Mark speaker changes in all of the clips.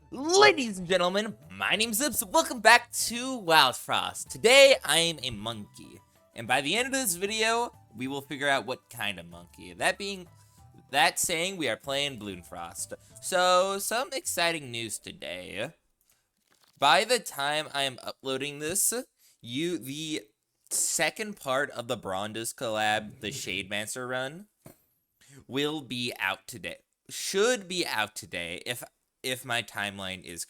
Speaker 1: Ladies and gentlemen, my name's Zips. Welcome back to Wildfrost. Today, I am a monkey. And by the end of this video, we will figure out what kind of monkey. That saying, we are playing Bloonfrost. So, some exciting news today. By the time I am uploading this, the second part of the Brondus collab, the Shademaster run, will be out today. Should be out today if my timeline is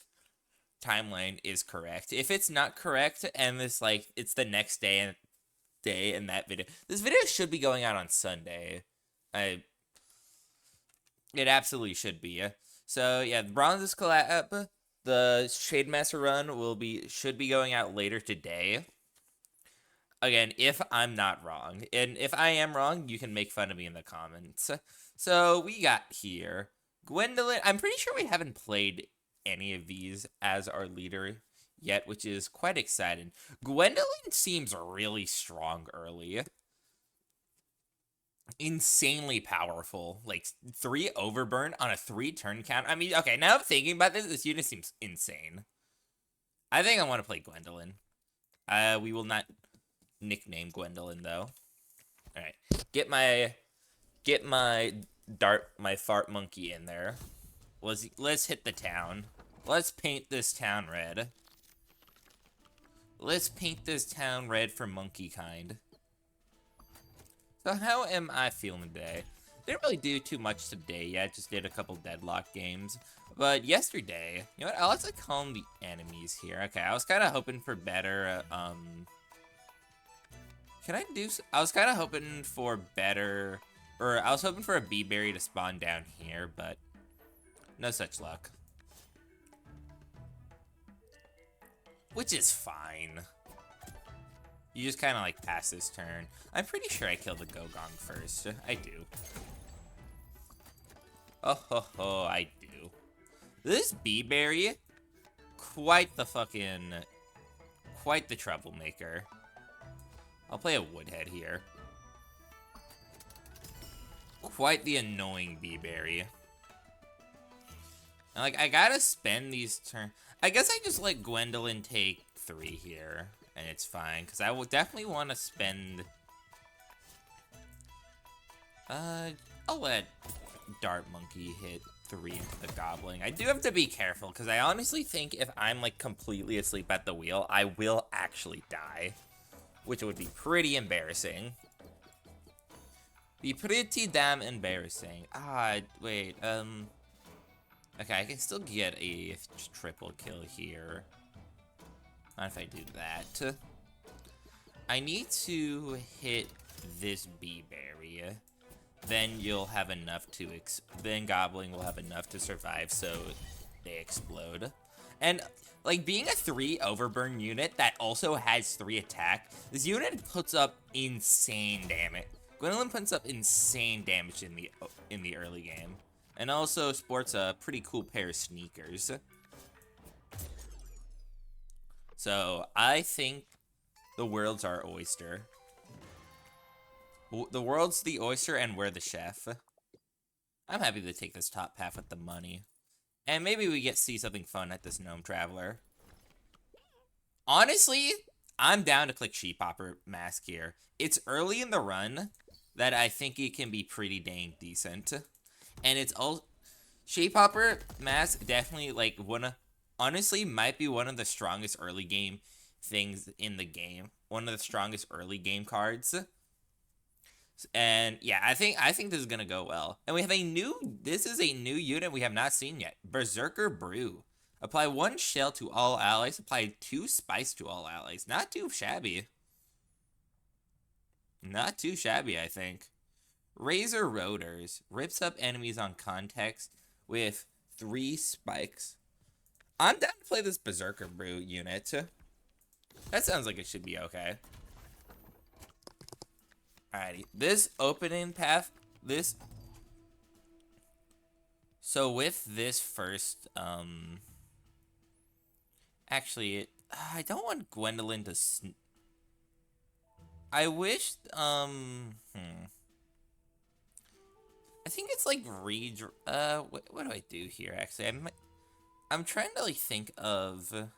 Speaker 1: correct. If it's not correct and it's the next day in that video. This video should be going out on Sunday. It absolutely should be. So yeah, the Bronze's collab, the Shademaster run should be going out later today. Again, if I'm not wrong. And if I am wrong, you can make fun of me in the comments. So we got here Gwendolin. I'm pretty sure we haven't played any of these as our leader yet, which is quite exciting. Gwendolin seems really strong early. Insanely powerful. Like 3 overburn on a 3-turn count. I mean, okay, now I'm thinking about this unit seems insane. I think I want to play Gwendolin. We will not nickname Gwendolin though. Alright. Get my fart monkey in there. Let's hit the town. Let's paint this town red. Let's paint this town red for monkey kind. So how am I feeling today? Didn't really do too much today yet. Just did a couple deadlock games. But yesterday, you know what? Let's calm the enemies here. Okay, I was kind of hoping for better. I was kind of hoping for better. Or I was hoping for a bee berry to spawn down here, but no such luck. Which is fine. You just kind of like pass this turn. I'm pretty sure I killed the Gogong first. I do. Oh ho ho, I do. This bee berry, quite the troublemaker. I'll play a Woodhead here. Quite the annoying bee berry. And like, I gotta spend these turns. I guess I just let Gwendolin take 3 here, and it's fine, because I will definitely want to spend... I'll let Dart Monkey hit 3 into the Goblin. I do have to be careful, because I honestly think if I'm, like, completely asleep at the wheel, I will actually die. Which would be pretty embarrassing. Be pretty damn embarrassing. Wait, okay, I can still get a triple kill here. Not if I do that. I need to hit this bee berry. Then you'll have enough to then Goblin will have enough to survive, so they explode. And like being a 3 overburn unit that also has 3 attack, this unit puts up insane damage. Gwendolin puts up insane damage in the early game. And also sports a pretty cool pair of sneakers. So, I think the world's our oyster. The world's the oyster and we're the chef. I'm happy to take this top half with the money. And maybe we see something fun at this Gnome Traveler. Honestly, I'm down to click Sheep Hopper Mask here. It's early in the run that I think it can be pretty dang decent. And it's all... Shape Hopper Mask definitely, like, honestly, might be one of the strongest early game things in the game. One of the strongest early game cards. And, yeah, I think this is gonna go well. And we have this is a new unit we have not seen yet. Berserker Brew. Apply 1 shell to all allies. Apply 2 spice to all allies. Not too shabby. Not too shabby, I think. Razor Rotors. Rips up enemies on context with 3 spikes. I'm down to play this Berserker Brew unit. That sounds like it should be okay. Alrighty. This opening path, so with this first, actually, I don't want Gwendolin to I wish, I think it's like what do I do here, actually? I'm trying to like think of. I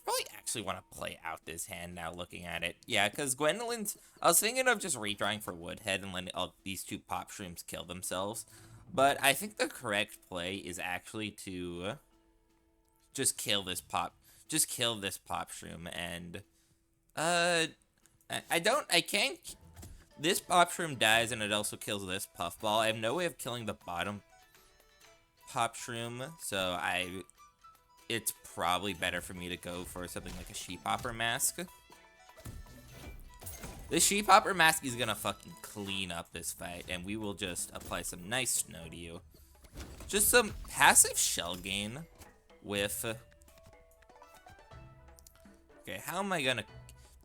Speaker 1: probably actually want to play out this hand now looking at it. Yeah, because Gwendolin's... I was thinking of just redrawing for Woodhead and letting all these two pop shrooms kill themselves. But I think the correct play is actually to just kill this pop... Just kill this pop shroom and... I can't... This pop shroom dies and it also kills this puffball. I have no way of killing the bottom pop shroom, so it's probably better for me to go for something like a sheep hopper mask. The sheep hopper mask is gonna fucking clean up this fight, and we will just apply some nice snow to you. Just some passive shell gain with... Okay, how am I gonna...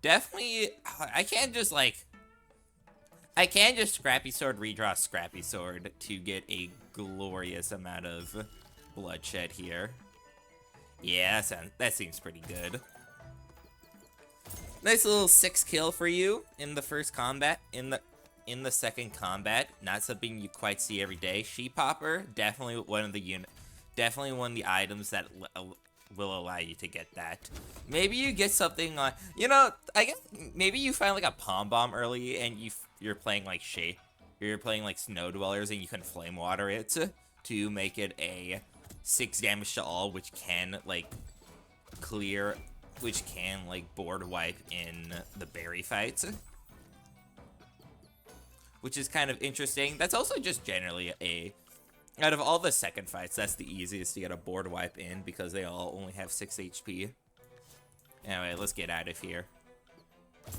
Speaker 1: Definitely... I can't just, like... I can't just Scrappy Sword redraw Scrappy Sword to get a glorious amount of bloodshed here. Yeah, that seems pretty good. Nice little 6 kill for you in the first combat. In the second combat, not something you quite see every day. Sheep Hopper, definitely one of the items that will allow you to get that. Maybe you get something like, you know, I guess maybe you find like a Palm Bomb early and you're playing like you're playing like Snow Dwellers and you can Flame Water it to make it a 6 damage to all, which can like board wipe in the berry fights, which is kind of interesting. That's also just generally out of all the second fights, that's the easiest to get a board wipe in because they all only have 6 HP. Anyway, let's get out of here.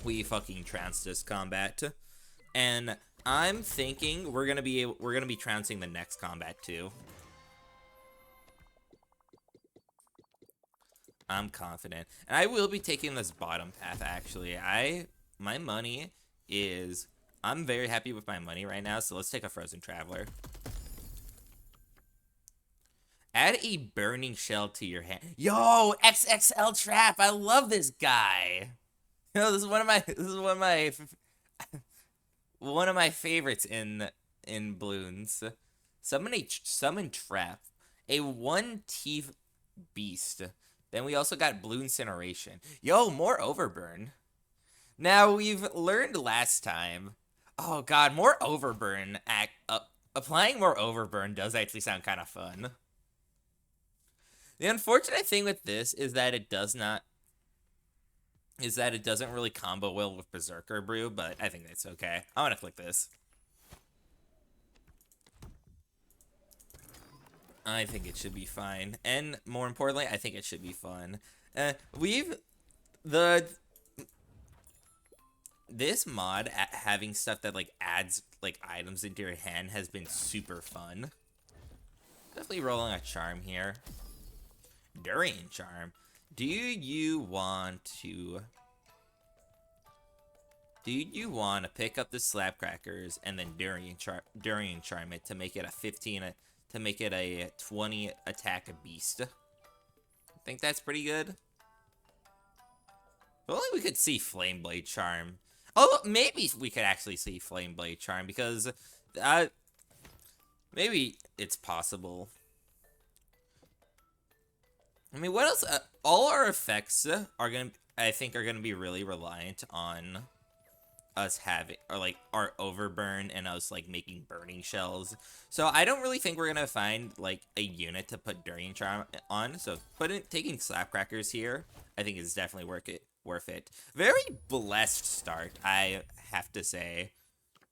Speaker 1: We fucking trounced this combat, and I'm thinking we're gonna be trouncing the next combat too. I'm confident. And I will be taking this bottom path, actually. My money is... I'm very happy with my money right now, so let's take a Frozen Traveler. Add a Burning Shell to your hand. Yo, XXL Trap! I love this guy! You know, this is one of my favorites in Bloons. Summon Trap. A 1-teeth beast. Then we also got Blue Incineration. Yo, more Overburn. Now, we've learned last time... Oh god, more Overburn. Applying more Overburn does actually sound kind of fun. The unfortunate thing with this is that it doesn't really combo well with Berserker Brew, but I think that's okay. I want to click this. I think it should be fine, and more importantly, I think it should be fun. This mod having stuff that like adds like items into your hand has been super fun. Definitely rolling a charm here. Durian Charm. Do you want to pick up the Slapcrackers and then Durian Charm it to make it a 15 to make it a 20 attack beast? I think that's pretty good. If only we could see Flame Blade Charm. Oh, maybe we could actually see Flame Blade Charm because maybe it's possible. I mean, what else? All our effects I think are gonna be really reliant on us having, or like our Overburn and us like making Burning Shells. So I don't really think we're gonna find like a unit to put Durian Charm on. So taking Slapcrackers here, I think is definitely worth it. Very blessed start, I have to say.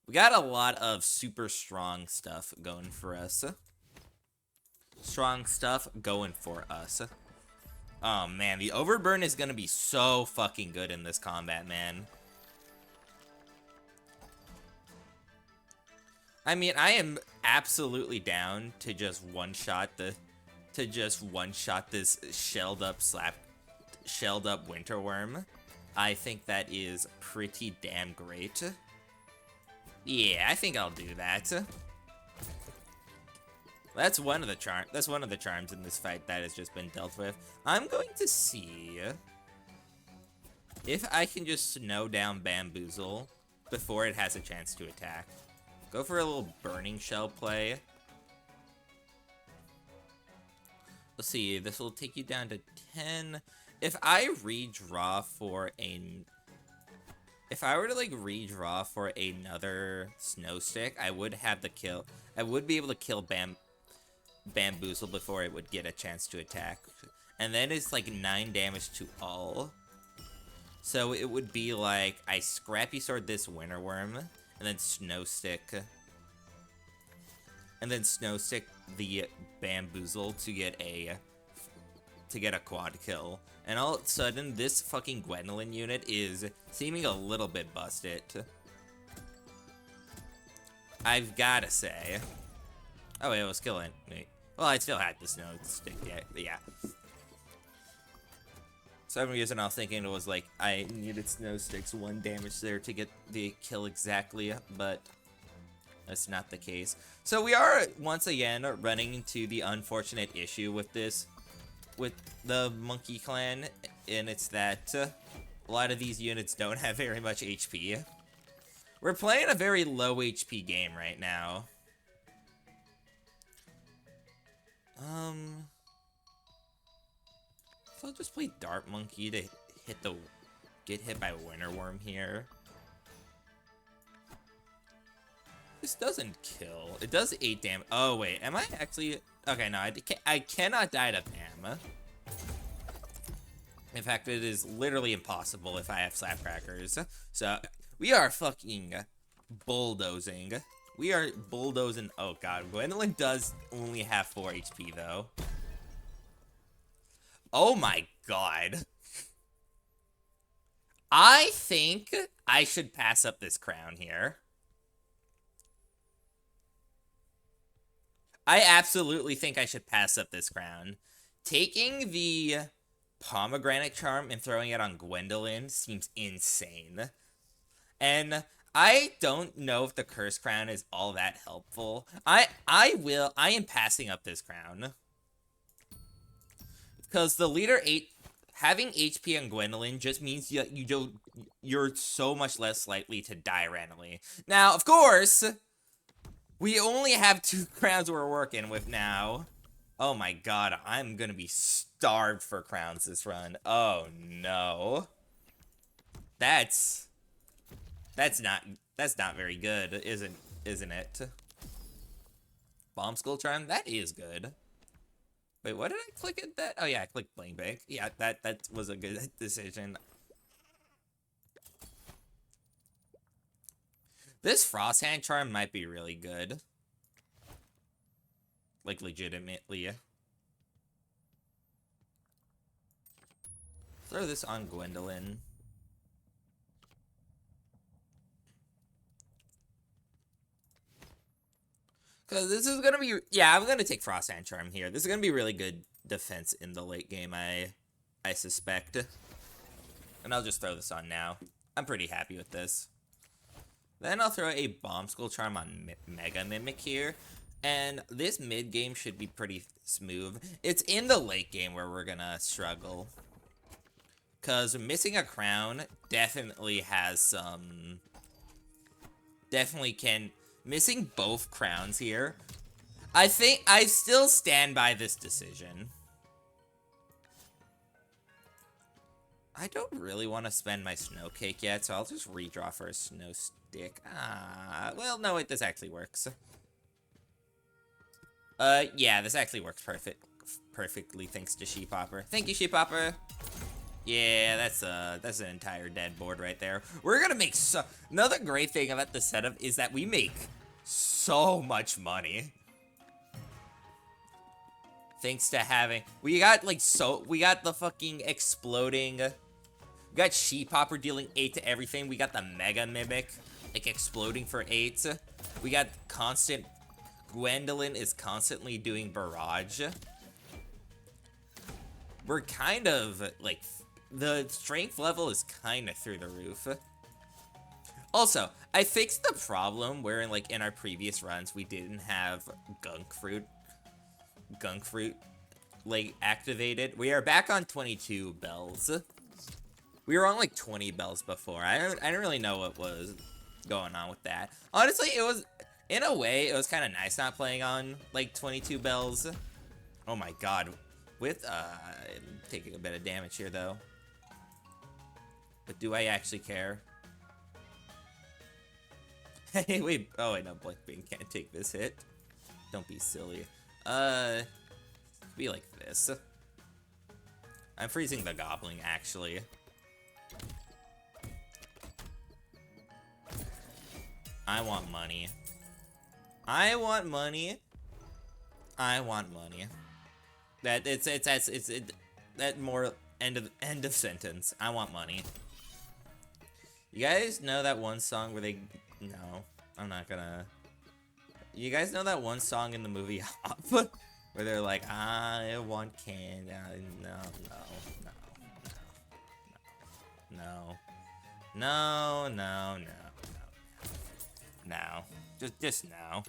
Speaker 1: We got a lot of super strong stuff going for us. Oh man, the Overburn is gonna be so fucking good in this combat, man. I mean, I am absolutely down to just one-shot this shelled up Winterworm. I think that is pretty damn great. Yeah, I think I'll do that. That's one of the charms in this fight that has just been dealt with. I'm going to see if I can just snow down Bamboozle before it has a chance to attack. Go for a little Burning Shell play. let's see, this will take you down to 10. If I redraw for a... If I were to, like, redraw for another snow stick, I would have the kill. I would be able to kill Bamboozle before it would get a chance to attack. And then it's, like, 9 damage to all. So it would be like, I Scrappy Sword this Winter Worm, and then Snow Stick. And then Snow Stick the Bamboozle to get a quad kill. And all of a sudden, this fucking Gwendolin unit is seeming a little bit busted. I've gotta say. Oh wait, I was killing. Wait. Well, I still had the Snow Stick, yeah. Some reason I was thinking it was like, I needed Snow Sticks 1 damage there to get the kill exactly, but that's not the case. So we are, once again, running into the unfortunate issue with this, with the Monkey Clan, and it's that a lot of these units don't have very much HP. We're playing a very low HP game right now. So I'll just play Dart Monkey to get hit by Winter Worm here. This doesn't kill. It does 8 damage. Oh wait, am I actually? Okay, no, I cannot die to Pam. In fact, it is literally impossible if I have Slapcrackers. So we are fucking bulldozing. We are bulldozing. Oh god, Gwendolin does only have 4 HP though. Oh my god. I think I should pass up this crown here. I absolutely think I should pass up this crown. Taking the Pomegranate Charm and throwing it on Gwendolin seems insane. And I don't know if the Curse Crown is all that helpful. I am passing up this crown. Because the leader 8, having HP on Gwendolin just means you're so much less likely to die randomly. Now, of course, we only have 2 crowns we're working with now. Oh my god, I'm gonna be starved for crowns this run. Oh no. That's not very good, isn't it? Bomb Skull Charm? That is good. Wait, what did I click at that? Oh yeah, I clicked Bling Bank. Yeah, that was a good decision. This Frost Hand Charm might be really good. Like, legitimately. Throw this on Gwendolin. Because this is going to be... Yeah, I'm going to take Frost Hand Charm here. This is going to be really good defense in the late game, I suspect. And I'll just throw this on now. I'm pretty happy with this. Then I'll throw a Bomb Skull Charm on Mega Mimic here. And this mid game should be pretty smooth. It's in the late game where we're going to struggle. Because missing a crown definitely has some... Definitely can... Missing both crowns here. I think I still stand by this decision. I don't really want to spend my snow cake yet, so I'll just redraw for a snow stick. Well, no, wait, this actually works. Yeah, this actually works perfectly thanks to Sheep Hopper. Thank you, Sheep Hopper. Yeah, that's an entire dead board right there. We're gonna make another great thing about the setup is that we make so much money. Thanks to having, we got the fucking exploding, we got Sheep Hopper dealing 8 to everything. We got the Mega Mimic, like, exploding for 8. We got constant, Gwendolin is constantly doing barrage. We're kind of, like, the strength level is kind of through the roof. Also, I fixed the problem where, like, in our previous runs, we didn't have Gunk Fruit, like, activated. We are back on 22 bells. We were on, like, 20 bells before. I don't really know what was going on with that. Honestly, it was, in a way, it was kind of nice not playing on, like, 22 bells. Oh my god. With, I'm taking a bit of damage here, though. But do I actually care? Hey, wait. Oh, wait, no, Blackbean can't take this hit. Don't be silly. Be like this. I'm freezing the Goblin, actually. I want money. I want money. I want money. That more end of sentence. I want money. You guys know that one song where they... No, I'm not gonna... You guys know that one song in the movie Hop? Where they're like, I want candy. No. No. Just no.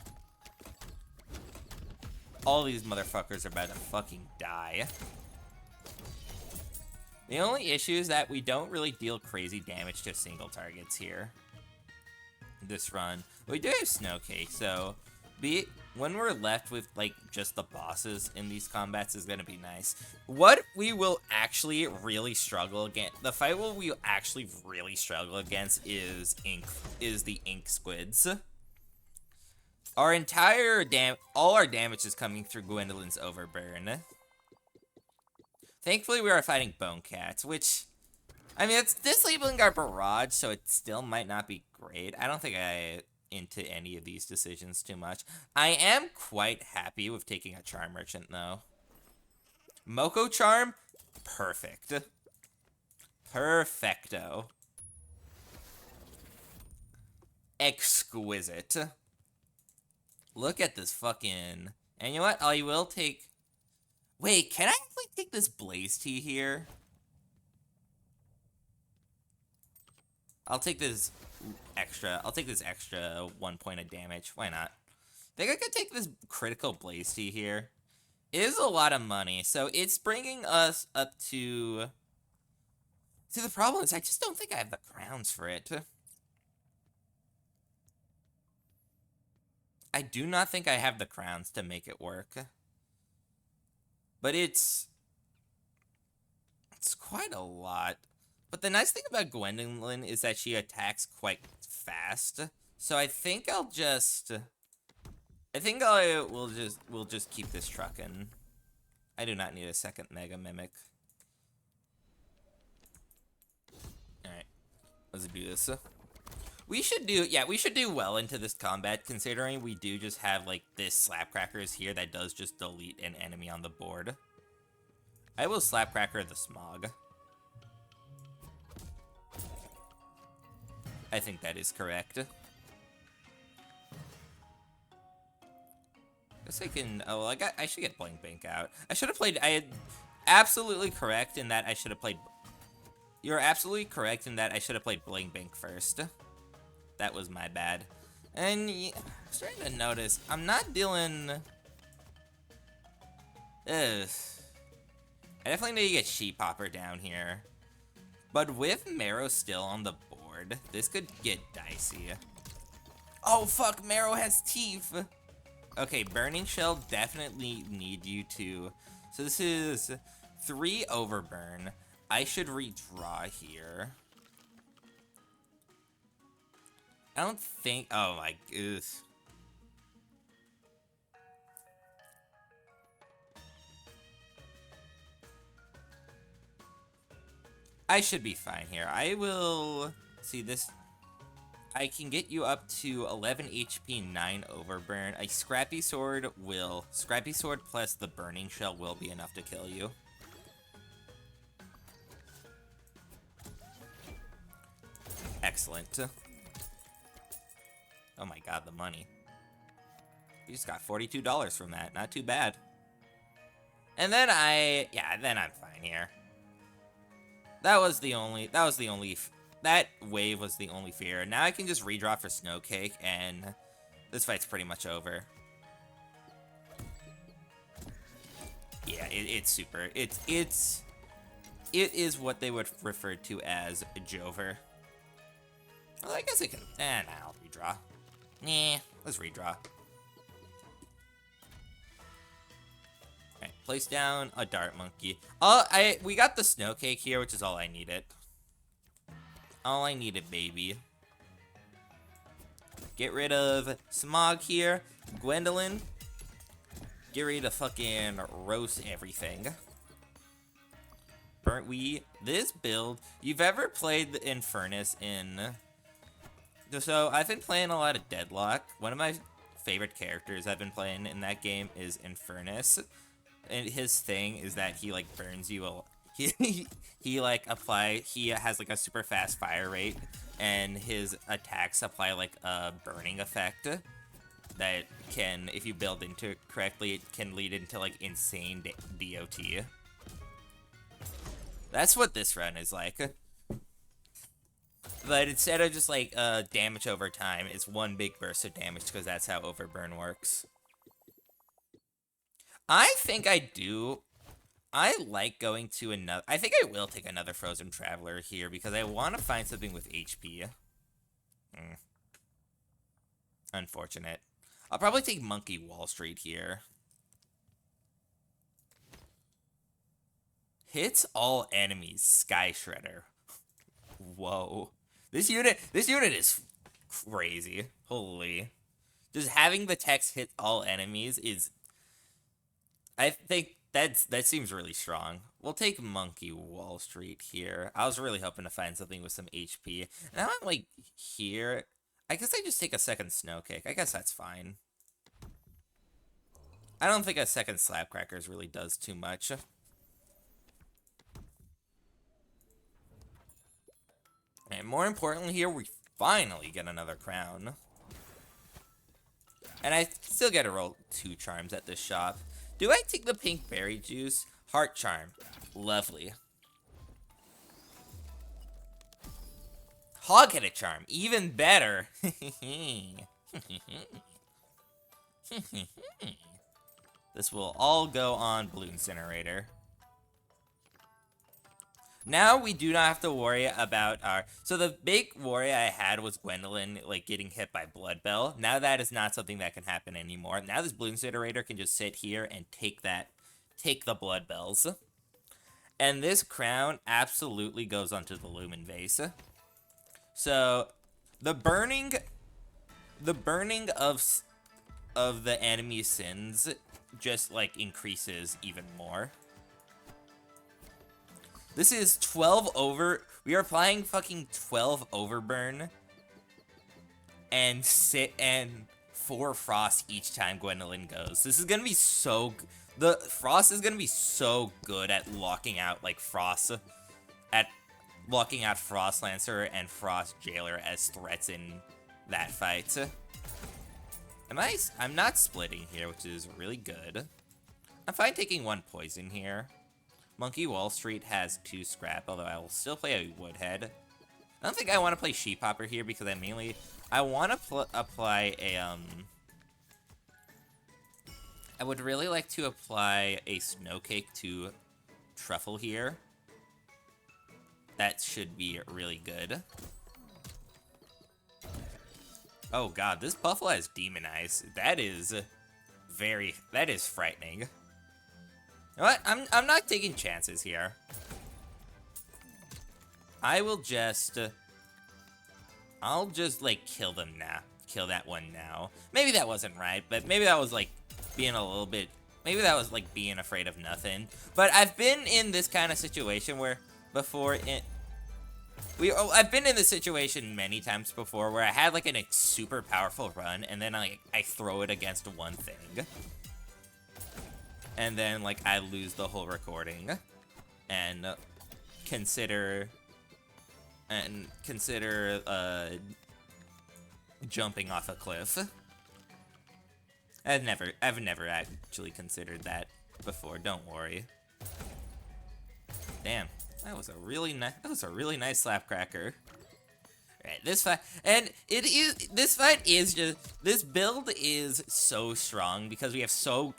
Speaker 1: All these motherfuckers are about to fucking die. The only issue is that we don't really deal crazy damage to single targets here. This run. We do have Snowcake, so when we're left with like just the bosses in these combats is gonna be nice. What we will actually really struggle against, the fight we will actually really struggle against is the ink squids. Our entire all our damage is coming through Gwendolin's overburn. Thankfully, we are fighting bone cats, which, I mean, it's disabling our barrage, so it still might not be great. I don't think I into any of these decisions too much. I am quite happy with taking a Charm Merchant, though. Moko Charm, perfect. Perfecto. Exquisite. Look at this fucking... And you know what? I will take... Wait, can I actually take this Blaze Tea here? I'll take this extra 1 point of damage. Why not? I think I could take this critical Blaze Tea here. It is a lot of money, so it's bringing us up to... See, the problem is I just don't think I have the crowns for it. I do not think I have the crowns to make it work. But it's quite a lot. But the nice thing about Gwendolin is that she attacks quite fast. So I think we'll just keep this trucking. I do not need a second Mega Mimic. Alright. Let's do this. We should do well into this combat, considering we do just have, like, this Slapcrackers here that does just delete an enemy on the board. I will Slapcracker the Smog. I think that is correct. Guess I can... Oh, well, I should get Blank Bank out. I had absolutely correct in that I should have played... You're absolutely correct in that I should have played Blank Bank first. That was my bad. And I'm starting to notice, I'm not dealing... Ugh. I definitely need to get Sheep Hopper down here. But with Marrow still on the board, this could get dicey. Oh fuck, Marrow has teeth! Okay, Burning Shell definitely need you to... So this is 3 Overburn. I should redraw here. I don't think... Oh my... Ugh. I should be fine here. I will... See this... I can get you up to 11 HP, 9 Overburn. A Scrappy Sword will... Scrappy Sword plus the Burning Shell will be enough to kill you. Excellent. Oh my god, the money. We just got $42 from that. Not too bad. And then then I'm fine here. That wave was the only fear. Now I can just redraw for Snowcake, and this fight's pretty much over. Yeah, it's super. It is what they would refer to as a Jover. Well, I guess I can... Nah, I'll redraw. Nah, let's redraw. Alright, place down a dart monkey. We got the snow cake here, which is all I needed. All I needed, baby. Get rid of Smog here. Gwendolin. Get ready to fucking roast everything. This build, you've ever played the Infernus in... So, I've been playing a lot of Deadlock. One of my favorite characters I've been playing in that game is Infernus. And his thing is that he, like, burns you he has, like, a super fast fire rate, and his attacks apply, like, a burning effect that can, if you build into it correctly, it can lead into, like, insane DOT. That's what this run is like. But instead of just, like, damage over time, it's one big burst of damage, because that's how Overburn works. I think I like going to another... I think I will take another Frozen Traveler here, because I want to find something with HP. Unfortunate. I'll probably take Monkey Wall Street here. Hits all enemies, Sky Shredder. Whoa. This unit is crazy. Holy. Just having the text hit all enemies is... I think that seems really strong. We'll take Monkey Wall Street here. I was really hoping to find something with some HP. Now I'm, like, here. I guess I just take a second Snow Cake. I guess that's fine. I don't think a second Slapcrackers really does too much. And more importantly here, we finally get another crown. And I still get to roll 2 charms at this shop. Do I take the pink berry juice? Heart charm. Lovely. Hog-headed charm. Even better. This will all go on Blue Incinerator. Now we do not have to worry about our... So the big worry I had was Gwendolin, like, getting hit by Blood Bell. Now that is not something that can happen anymore. Now this Blue Incinerator can just sit here and take the Blood Bells. And this crown absolutely goes onto the Lumen Vase. So, the burning of the enemy sins just, like, increases even more. This is 12 over... We are applying fucking 12 overburn. And 4 frost each time Gwendolin goes. This is gonna be so... The frost is gonna be so good at locking out, like, frost... At locking out Frost Lancer and Frost Jailer as threats in that fight. I'm not splitting here, which is really good. I'm fine taking 1 poison here. Monkey Wall Street has 2 scrap, although I will still play a Woodhead. I don't think I want to play Sheep Hopper here because I want to apply a, I would really like to apply a Snow Cake to Truffle here. That should be really good. Oh god, this Buffalo has Demon Eyes. That is frightening. You know what? I'm not taking chances here. I'll just, like, kill them now. Kill that one now. Maybe that wasn't right, but maybe that was, like, being a little bit... Maybe that was, like, being afraid of nothing. But I've been in this kind of situation where I've been in this situation many times before where I had, like, a super powerful run, and then I throw it against one thing. And then, like, I lose the whole recording. And consider jumping off a cliff. I've never actually considered that before, don't worry. Damn, that was a really nice Slapcracker. Right, this fight is just, this build is so strong because we have so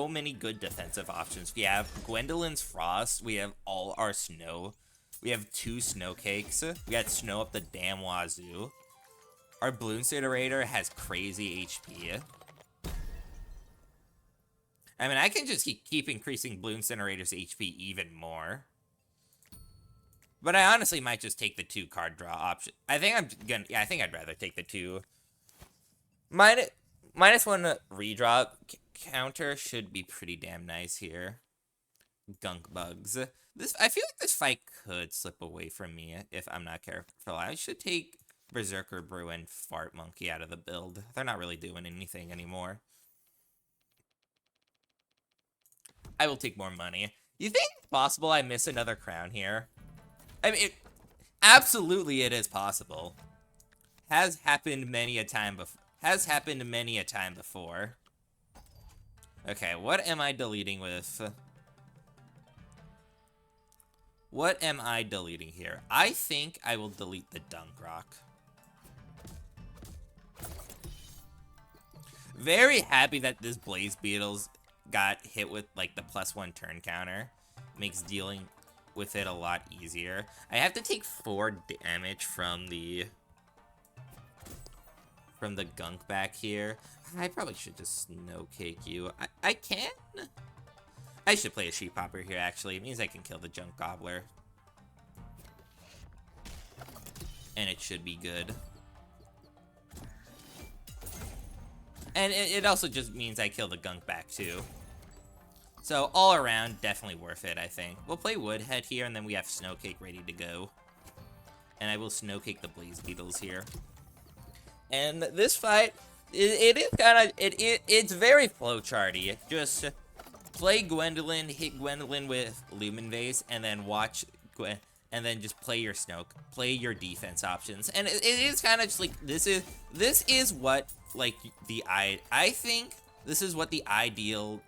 Speaker 1: many good defensive options. We have Gwendolin's Frost, we have all our snow, we have 2 Snow Cakes, we got snow up the damn wazoo. Our Blue Incinerator has crazy HP. I mean, I can just keep increasing Bloom Incinerator's HP even more. But I honestly might just take the 2 card draw option. I think I think I'd rather take the 2. -1 redraw counter should be pretty damn nice here. Gunk bugs. I feel like this fight could slip away from me if I'm not careful. I should take Berserker Brew and Fart Monkey out of the build. They're not really doing anything anymore. I will take more money. You think it's possible I miss another crown here? I mean, absolutely it is possible. Has happened many a time before. Okay, what am I deleting with? What am I deleting here? I think I will delete the Dunk Rock. Very happy that this Blaze Beetles got hit with, like, the +1 turn counter. Makes dealing with it a lot easier. I have to take 4 damage from the gunk back here. I probably should just snow cake you. I can? I should play a Sheep Hopper here, actually. It means I can kill the Junk Gobbler. And it should be good. And it also just means I kill the gunk back, too. So, all around, definitely worth it, I think. We'll play Woodhead here, and then we have Snowcake ready to go. And I will Snowcake the Blaze Beetles here. And this fight, it is kind of, it's very flowcharty. Just play Gwendolin, hit Gwendolin with Lumen Vase, and then watch and then just play your defense options. And it is kind of just like, this is what, like, I think this is what the ideal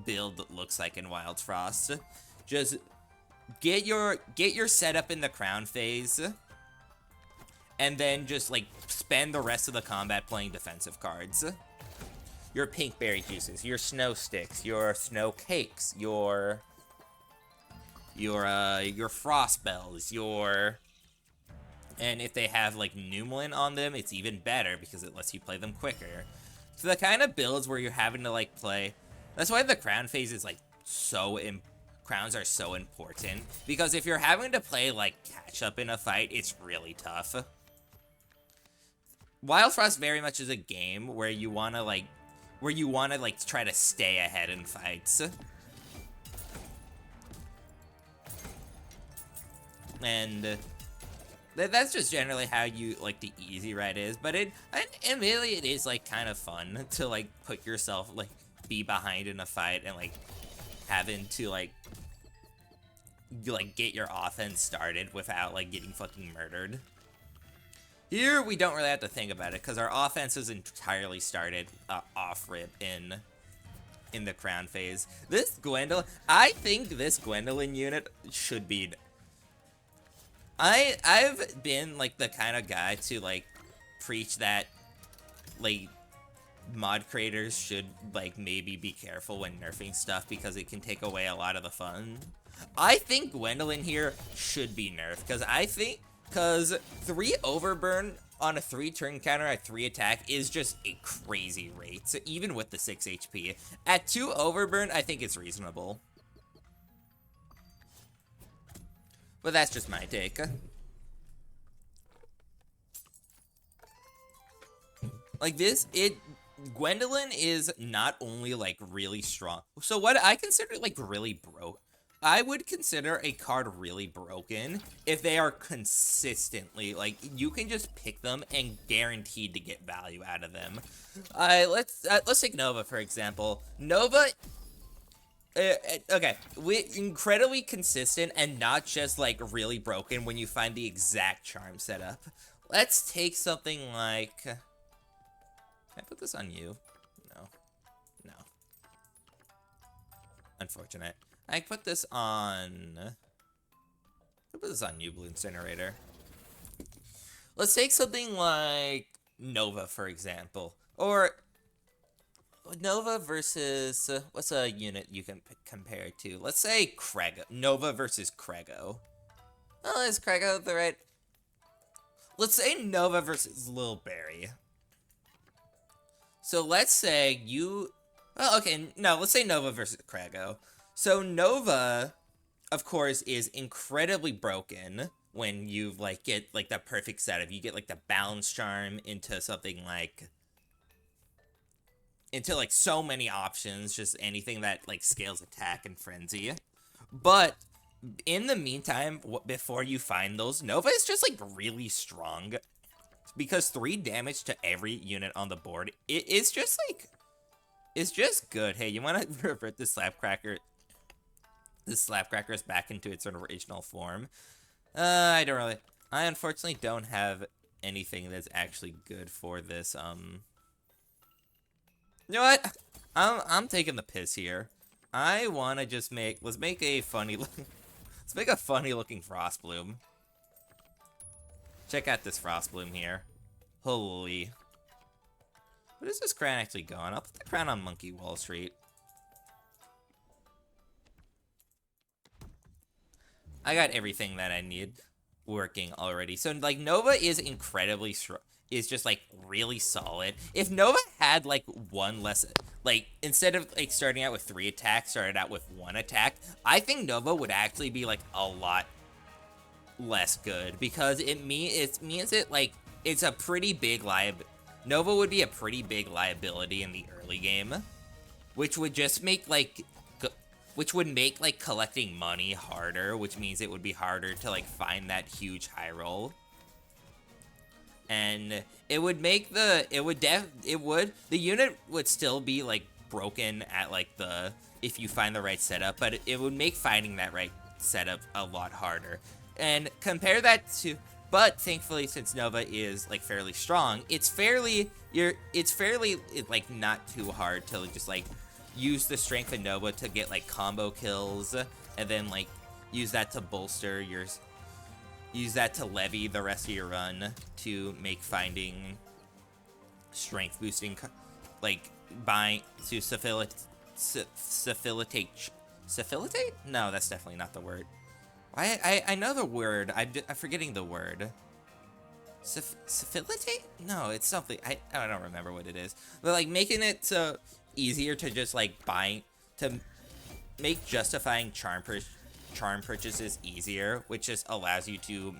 Speaker 1: build looks like in Wildfrost. Just get your setup in the crown phase, and then just, like, spend the rest of the combat playing defensive cards. Your pink berry juices, your snow sticks, your snow cakes, your frost bells, and if they have, like, Numlin on them, it's even better because it lets you play them quicker. So the kind of builds where you're having to, like, play. That's why the crown phase is, like, crowns are so important, because if you're having to play, like, catch up in a fight, it's really tough. Wildfrost very much is a game where you wanna try to stay ahead in fights. And that's just generally how you, like, the easy ride is, but admittedly it is, like, kind of fun to, like, put yourself, like, be behind in a fight and, like, having to, like, get your offense started without, like, getting fucking murdered. Here, we don't really have to think about it, because our offense is entirely started off-rip in the crown phase. I think this Gwendolin unit should be... I've been, like, the kind of guy to, like, preach that, like, mod creators should, like, maybe be careful when nerfing stuff because it can take away a lot of the fun. I think Gwendolin here should be nerfed, because 3 overburn on a 3-turn counter at 3 attack is just a crazy rate, so even with the 6 HP. At 2 overburn, I think it's reasonable. But that's just my take. Like Gwendolin is not only, like, really strong. So what I consider, like, really broke. I would consider a card really broken if they are consistently, like, you can just pick them and guaranteed to get value out of them. Let's take Nova, for example. Nova, okay, incredibly consistent and not just, like, really broken when you find the exact charm setup. Let's take something like... Can I put this on you? No. No. Unfortunate. I put this on... I'll put this on you, Blue Incinerator. Let's take something like Nova, for example. Or Nova versus... what's a unit you can compare it to? Let's say Krego. Nova versus Krego. Oh, is Krego the right... Let's say Nova versus Lil Berry. So let's say you... Well, okay, no, let's say Nova versus Krago. So Nova, of course, is incredibly broken when you like get like the perfect setup. You get like the balance charm into something like into like so many options, just anything that like scales attack and frenzy. But in the meantime, before you find those, Nova is just like really strong because 3 damage to every unit on the board. It's just like it's just good. Hey, you want to revert this Slapcrackers back into its original form? I don't really. I unfortunately don't have anything that's actually good for this. You know what? I'm taking the piss here. I want to just let's make a funny let's make a funny looking Frostbloom. Check out this Frostbloom here. Holy. What is this crown actually going? I'll put the crown on Monkey Wall Street. I got everything that I need working already. So, like, Nova is incredibly strong. Is just, like, really solid. If Nova had, like, one less... Like, instead of, like, starting out with 3 attacks, started out with 1 attack, I think Nova would actually be, like, a lot less good. Because it means it, like, it's a pretty big Nova would be a pretty big liability in the early game. Which would just make, like... Which would make, like, collecting money harder, which means it would be harder to, like, find that huge high roll. And it would make the unit would still be like broken at like if you find the right setup, but it would make finding that right setup a lot harder. And compare that to, but thankfully since Nova is like fairly strong, it's fairly like not too hard to just like use the strength of Nova to get like combo kills and then like use that to bolster use that to levy the rest of your run to make finding strength boosting, like, to facilitate? No, that's definitely not the word. I know the word, I'm forgetting the word. Facilitate? No, it's something, I don't remember what it is. But, like, making it so easier to just, like, to make justifying charm purchases easier, which just allows you to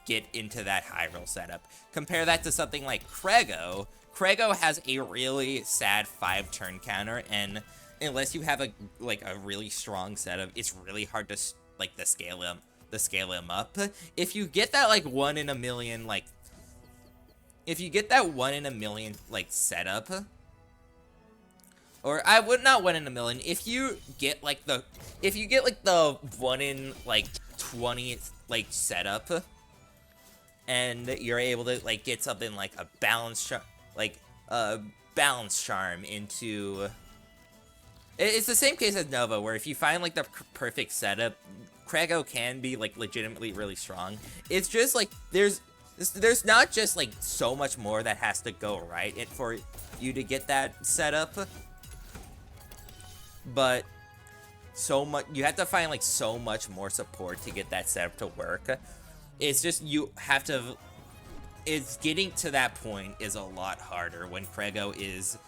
Speaker 1: get into that high roll setup. Compare that to something like Krago. Krago has a really sad 5-turn counter, and unless you have a really strong setup, it's really hard to like to scale him up. If you get that like 1 in a million like setup, or I would not 1 in a million. If you get like the 1 in like 20 like setup, and you're able to like get something like a balance charm into. It's the same case as Nova, where if you find like the perfect setup, Krago can be like legitimately really strong. It's just like there's not just like so much more that has to go right for you to get that setup. But you have to find like so much more support to get that setup to work. It's just it's getting to that point is a lot harder when Krago is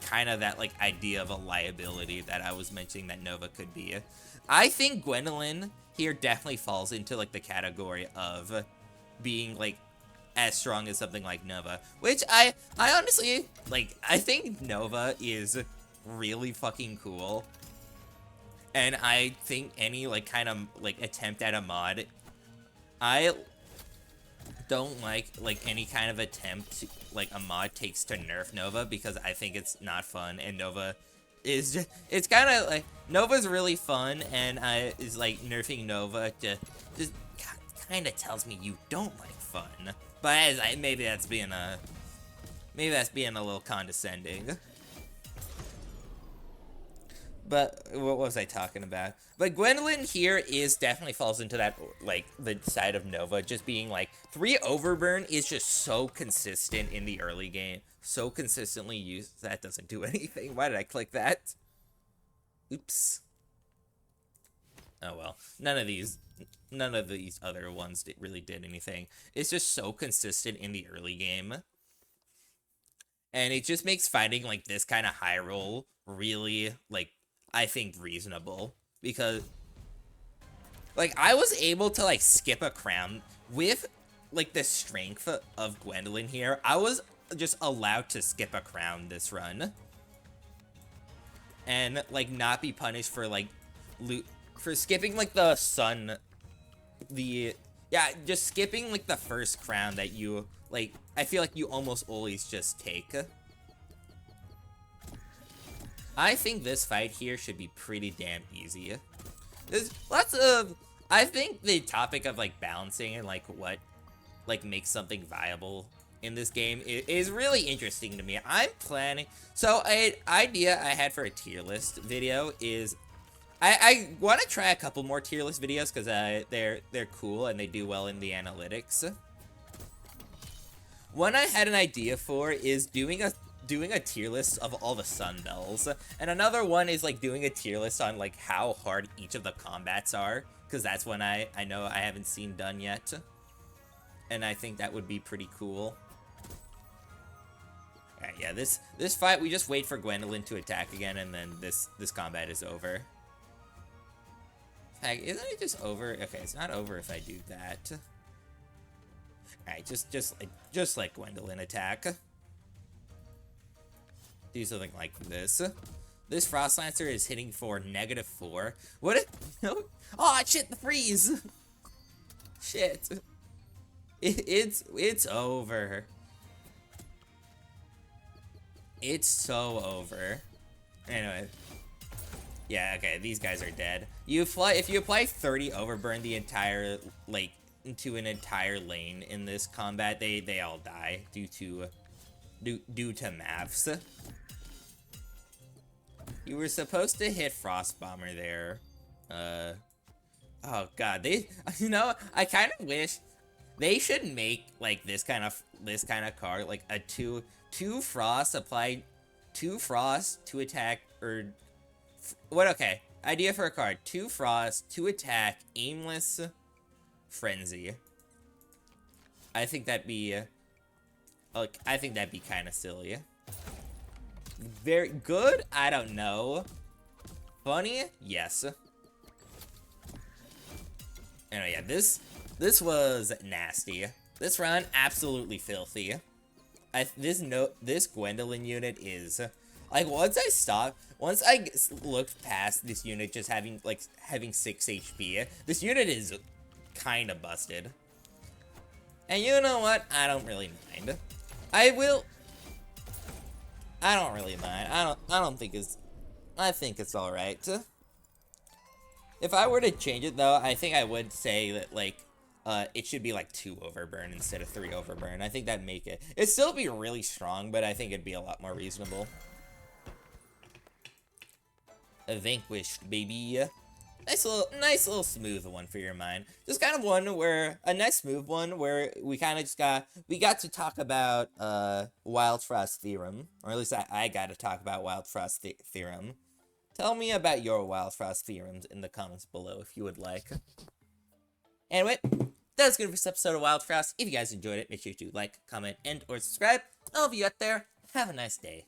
Speaker 1: kind of that like idea of a liability that I was mentioning that Nova could be. I think Gwendolin here definitely falls into like the category of being like as strong as something like Nova, which I honestly like. I think Nova is really fucking cool, and I think any like kind of like attempt at a mod, I don't like any kind of attempt like a mod takes to nerf Nova, because I think it's not fun, and Nova is just, it's kind of like Nova's really fun, and is like nerfing Nova just kind of tells me you don't like fun. But maybe that's being a little condescending. But what was I talking about? But Gwendolin here definitely falls into that, like, the side of Nova, just being like, 3 Overburn is just so consistent in the early game. So consistently used, that doesn't do anything. Why did I click that? Oops. Oh well. None of these other ones really did anything. It's just so consistent in the early game. And it just makes finding, like, this kind of high roll really, like, I think reasonable. Because, like, I was able to, like, skip a crown with, like, the strength of Gwendolin here. I was just allowed to skip a crown this run. And, like, not be punished for, like, for skipping, like, the sun, yeah, just skipping, like, the first crown that you, like, I feel like you almost always just take. I think this fight here should be pretty damn easy. There's lots of, I think the topic of, like, balancing and, like, what, like, makes something viable in this game is really interesting to me. I'm planning, so an idea I had for a tier list video is, I want to try a couple more tier list videos because they're cool and they do well in the analytics. One I had an idea for is doing a tier list of all the sun bells, and another one is like doing a tier list on like how hard each of the combats are, because that's one I know I haven't seen done yet, and I think that would be pretty cool. Alright, yeah, this fight we just wait for Gwendolin to attack again, and then this combat is over. Heck, isn't it just over? Okay, it's not over if I do that. Alright, just like Gwendolin attack. Do something like this. This Frost Lancer is hitting for -4. What if, oh shit, the freeze! Shit. It's over. It's so over. Anyway. Yeah, okay, these guys are dead. If you apply 30 overburn the entire, like, into an entire lane in this combat, they all die due to maths. You were supposed to hit Frost Bomber there. Oh god, I kind of wish they should make like this kind of card, like a two frost, apply 2 frost to attack, or what? Okay, idea for a card: 2 frost to attack, aimless frenzy. I think that'd be kind of silly. Very good? I don't know. Funny? Yes. Anyway, yeah, this was nasty. This run, absolutely filthy. This Gwendolin unit is, like, once I looked past this unit just having 6 HP, this unit is kind of busted. And you know what? I don't really mind. I don't really mind. I think it's alright. If I were to change it though, I think I would say that like it should be like 2 overburn instead of 3 overburn. I think that'd make it'd still be really strong, but I think it'd be a lot more reasonable. A vanquished, baby. Nice little smooth one for your mind. Just kind of one where, a nice smooth one where we kind of just got to talk about Wildfrost theorem, or at least I got to talk about Wildfrost theorem. Tell me about your Wildfrost theorems in the comments below if you would like. Anyway, that was good for this episode of Wildfrost. If you guys enjoyed it, make sure to like, comment, and/or subscribe. All of you out there, have a nice day.